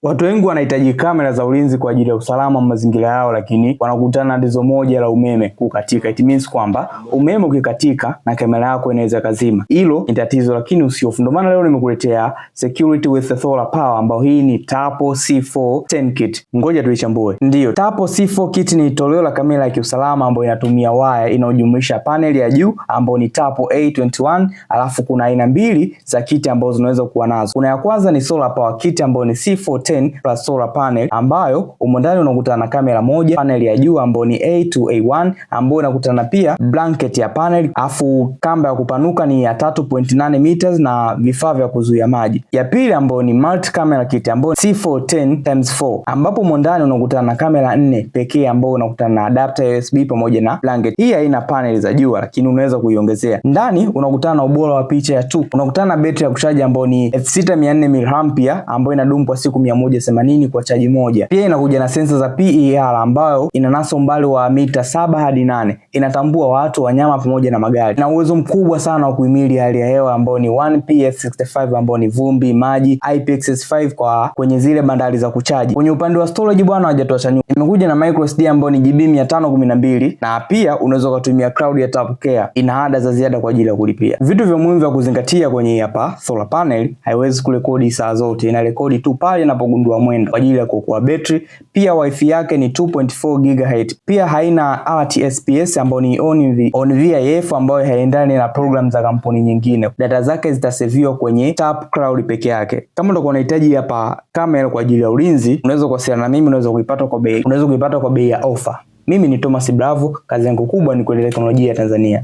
Watu wengi wanahitaji kamera za ulinzi kwa ajili ya usalama wa mazingira yao, lakini wanakutana na tatizo moja la umeme kukatika. It means kwamba umeme ukikatika na kamera yako inaweza kazima. Hilo ni tatizo, lakini usihofu. Ndio maana leo nimekuletea security with solar power, ambayo hii ni Tapo C4 10 kit. Ngoja tuichambue. Ndio, Tapo C4 kit ni toleo la kamera ya kiusalama ambayo inatumia waya inayojumuisha panel ya juu ambayo ni Tapo A21, alafu kuna aina mbili za kit ambazo zinaweza kuwa nazo. Kuna ya kwanza ni solar power kit ambayo ni C4 plus solar panel, ambayo humo ndani unakutana na kamera moja, panel ya juu ambayo ni A2A1 ambayo unakutana pia blanket ya panel, afu kamba ya kupanuka ni ya 3.8 meters na vifaa vya kuzuia maji. Ya pili ambayo ni multi camera kit ambayo C410x4 ambapo humo ndani unakutana na kamera 4 pekee ambayo unakutana na adapter USB pamoja na blanket. Hii haina panel za juu, lakini unaweza kuiongezea. Ndani unakutana na ubora wa picha ya 2. Unakutana na betri ya kuchaji ambayo ni 6400 mAh ambayo inadumu kwa siku 180 kwa chaji moja. Pia inakuja na sensa za PER ambayo inanasa umbali wa mita 7 hadi 8. Inatambua watu, wanyama pamoja na magari. Na uwezo mkubwa sana wa kuhimili hali ya hewa ambao ni 1PX65 ambao ni vumbi, maji, IPX5 kwa kwenye zile bandari za kuchaji. Kwenye upande wa storage bwana hawajatoa nyuma. Imekuja na microSD ambao ni GB 512 na pia unaweza kutumia cloud ya TapCare. Ina ada za ziada kwa ajili ya kulipia. Vitu vya muhimu vya kuzingatia kwenye hapa solar panel, haiwezi kurekodi saa zote. Ina rekodi tu pale inapogundua mwendo kwa ajili ya kuokoa betri. Pia wifi yake ni 2.4 GHz. Pia haina RTSPS ambayo ni on VIF ambayo haendani na program za kampuni nyingine. Data zake zitaseviwa kwenye Tap Cloud peke yake. Kama utakuwa unahitaji hapa kamera kwa ajili ya ulinzi, unaweza kuwasiliana na mimi, unaweza kuipata kwa bei ya offer. Mimi ni Thomas Bravo, kazi yangu kubwa ni kuendeleza teknolojia ya Tanzania.